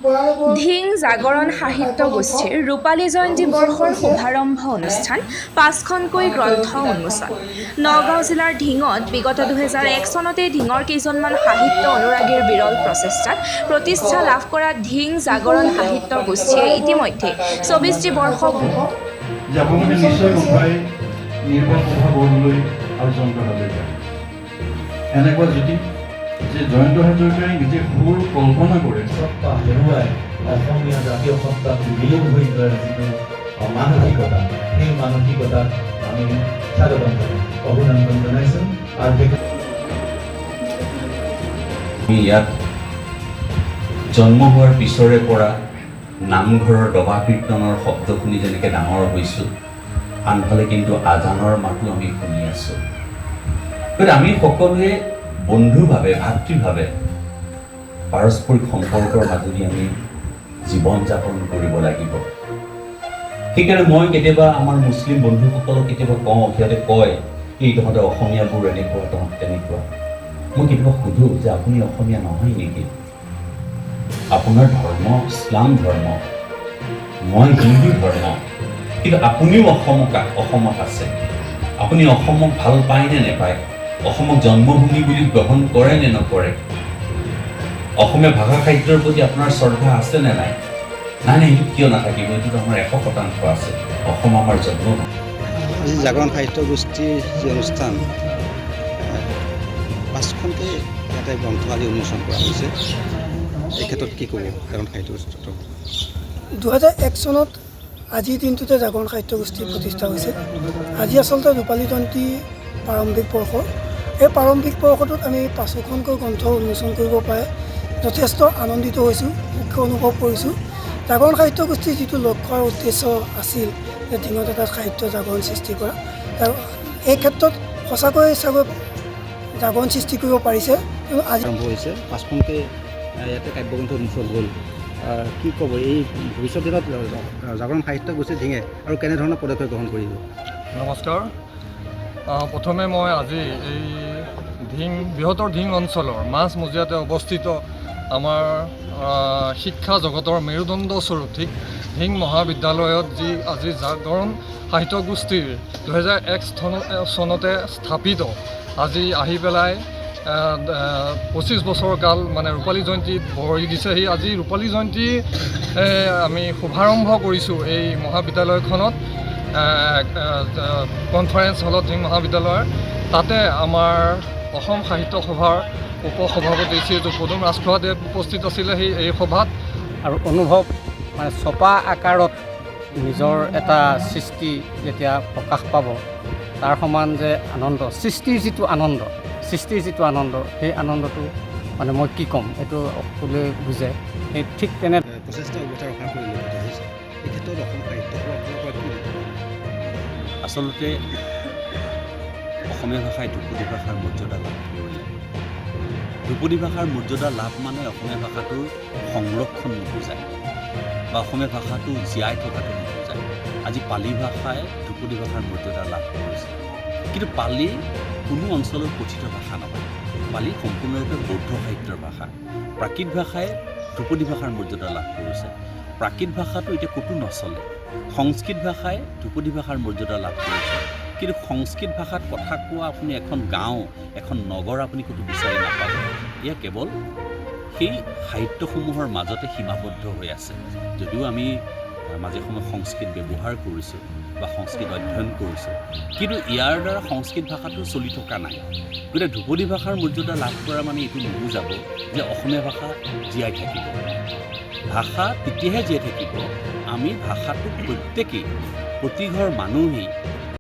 ধিং জাগৰণ সাহিত্য গোষ্ঠীৰ ৰূপালী জয়ন্তী বৰ্ষৰ শুভাৰম্ভ অনুষ্ঠান ৫খনকৈ গ্ৰন্থ উন্মোচন। নগাঁও জিলাৰ ধিঙত বিগত ২০০১ চনতেই ধিঙৰ কেইজনমান সাহিত্য অনুৰাগীৰ বিৰল প্ৰচেষ্টাত প্ৰতিষ্ঠা লাভ কৰা ধিং জাগৰণ সাহিত্য গোষ্ঠীয়ে ইতিমধ্যে ২৪টি বৰ্ষ এনেকুৱা যদি যে জয়ন্ত হাজৰিকাই নিজে সুৰ কল্পনা কৰে হেৰুৱাই অসমীয়া জাতীয় সত্তাত বিলীন হৈ যোৱাৰ যিটো মানসিকতা, সেই মানসিকতাত আমি স্বাগতম জনাইছোঁ, অভিনন্দন জনাইছোঁ। আৰু আমি ইয়াত জন্ম হোৱাৰ পিছৰে পৰা নামঘৰৰ দবা কীৰ্তনৰ শব্দ শুনি যেনেকৈ ডাঙৰ হৈছোঁ, আনফালে কিন্তু আজানৰ মাতো আমি শুনি আছোঁ। গতিকে আমি সকলোৱে বন্ধুভাৱে ভাতৃভাৱে পাৰস্পৰিক সম্পৰ্কৰ মাজেদি আমি জীৱন যাপন কৰিব লাগিব। সেইকাৰণে মই কেতিয়াবা আমাৰ মুছলিম বন্ধুসকলক কেতিয়াবা কওঁ, সিহঁতে কয় এই তহঁতে অসমীয়াবোৰ এনেকুৱা তহঁত তেনেকুৱা। মই কেতিয়াবা সোধোঁ যে আপুনি অসমীয়া নহয় নেকি? আপোনাৰ ধৰ্ম ইছলাম ধৰ্ম, মই হিন্দু ধৰ্ম, কিন্তু আপুনিও অসমত আছে। আপুনি অসমক ভাল পায় নে নেপায়? অসমক জন্মভূমি বুলি গ্ৰহণ কৰে নে নকৰে? অসমীয়া ভাষা সাহিত্যৰ প্ৰতি আপোনাৰ শ্ৰদ্ধা আছে নে নাই? নাই নাই, এইটো কিয় নাথাকিব? এইটোতো আমাৰ ১০০% আছে। অসম আমাৰ জন্মভূমি। আজি জাগৰণ সাহিত্য গোষ্ঠীৰ যি অনুষ্ঠান, ৫খনকৈ ইয়াতে গ্ৰন্থ আজি উন্মোচন কৰা হৈছে। এই ক্ষেত্ৰত কি ক'ব জাগৰণ সাহিত্য গোষ্ঠীৰ? ২০০১ চনত আজিৰ দিনটোতে জাগৰণ সাহিত্য গোষ্ঠী প্ৰতিষ্ঠা হৈছিল। আজি আচলতে ৰূপালী জয়ন্তী প্ৰাৰম্ভিক বৰ্ষ। এই প্ৰাৰম্ভিক বৰ্ষটোত আমি ৫খনকৈ গ্ৰন্থ উন্মোচন কৰিব পাৰে যথেষ্ট আনন্দিত হৈছোঁ, সুখী অনুভৱ কৰিছোঁ। জাগৰণ সাহিত্য গোষ্ঠীৰ যিটো লক্ষ্য আৰু উদ্দেশ্য আছিল যে ধিঙত এটা সাহিত্য জাগৰণ সৃষ্টি কৰা, এই ক্ষেত্ৰত সঁচাকৈ চাগৈ জাগৰণ সৃষ্টি কৰিব পাৰিছে। কিন্তু আজি আৰম্ভ হৈছে ৫খনকৈ ইয়াতে কাব্যগ্ৰন্থ উন্মোচন হ'ল। কি ক'ব এই ভৱিষ্যত দিনত জাগৰণ সাহিত্য গোষ্ঠী ধিঙে আৰু কেনেধৰণৰ পদক্ষেপ গ্ৰহণ কৰিব? নমস্কাৰ। প্ৰথমে মই আজি এই বৃহত্তৰ ধিং অঞ্চলৰ মাজমজিয়াতে অৱস্থিত আমাৰ শিক্ষা জগতৰ মেৰুদণ্ড স্বৰূপ ধিং মহাবিদ্যালয়ত যি আজি জাগৰণ সাহিত্য গোষ্ঠীৰ ২০০১ চনতে স্থাপিত, আজি আহি পেলাই ২৫ বছৰ কাল মানে ৰূপালী জয়ন্তীত ভৰি দিছেহি। আজি ৰূপালী জয়ন্তী আমি শুভাৰম্ভ কৰিছোঁ এই মহাবিদ্যালয়খনত, কনফাৰেন্স হলত ধিং মহাবিদ্যালয়ৰ। তাতে আমাৰ অসম সাহিত্য সভাৰ উপসভাপতি শ্ৰীযুত পদুম ৰাজখোৱাদেৱ উপস্থিত আছিলে এই সভাত। আৰু অনুভৱ মানে ছপা আকাৰত নিজৰ এটা সৃষ্টি যেতিয়া প্ৰকাশ পাব, তাৰ সমান যে আনন্দ, সৃষ্টিৰ যিটো আনন্দ, সেই আনন্দটো মানে মই কি ক'ম, এইটো সকলোৱে বুজে। সেই ঠিক তেনে প্ৰচেষ্টা অৱতাৰ ৰখা পৰিলক্ষিত হৈছে। এই ক্ষেত্ৰত অসম সাহিত্য সভাৰ ফালৰ পৰা কি? আচলতে অসমীয়া ভাষাই ধ্ৰুপদী ভাষাৰ মৰ্যাদা লাভ কৰিলে। ধ্ৰুপদী ভাষাৰ মৰ্যাদা লাভ মানে অসমীয়া ভাষাটোৰ সংৰক্ষণ নুবুজায় বা অসমীয়া ভাষাটো জীয়াই থকাটো নুবুজায়। আজি পালি ভাষাই ধ্ৰুপদী ভাষাৰ মৰ্যাদা লাভ কৰিছে, কিন্তু পালি কোনো অঞ্চলৰ কথিত ভাষা নহয়। পালি সম্পূৰ্ণৰূপে বৌদ্ধ সাহিত্যৰ ভাষা। প্ৰাকৃত ভাষাই ধ্ৰুপদী ভাষাৰ মৰ্যাদা লাভ কৰিছে। প্ৰাকৃত ভাষাটো এতিয়া ক'তো নচলে। সংস্কৃত ভাষাই ধ্ৰুপদী ভাষাৰ মৰ্যাদা লাভ কৰিছে, কিন্তু সংস্কৃত ভাষাত কথা কোৱা আপুনি এখন গাঁও, এখন নগৰ আপুনি ক'তো বিচাৰি নাপাব। এয়া কেৱল সেই সাহিত্যসমূহৰ মাজতে সীমাবদ্ধ হৈ আছে। যদিও আমি মাজে সময়ে সংস্কৃত ব্যৱহাৰ কৰিছোঁ বা সংস্কৃত অধ্যয়ন কৰিছোঁ, কিন্তু ইয়াৰ দ্বাৰা সংস্কৃত ভাষাটো চলি থকা নাই। গতিকে ধ্ৰুপদী ভাষাৰ মৰ্যাদা লাভ কৰা মানে এইটো নুবুজাব যে অসমীয়া ভাষা জীয়াই থাকিব। ভাষা তেতিয়াহে জীয়াই থাকিব আমি ভাষাটো প্ৰত্যেকেই, প্ৰতিঘৰ মানুহেই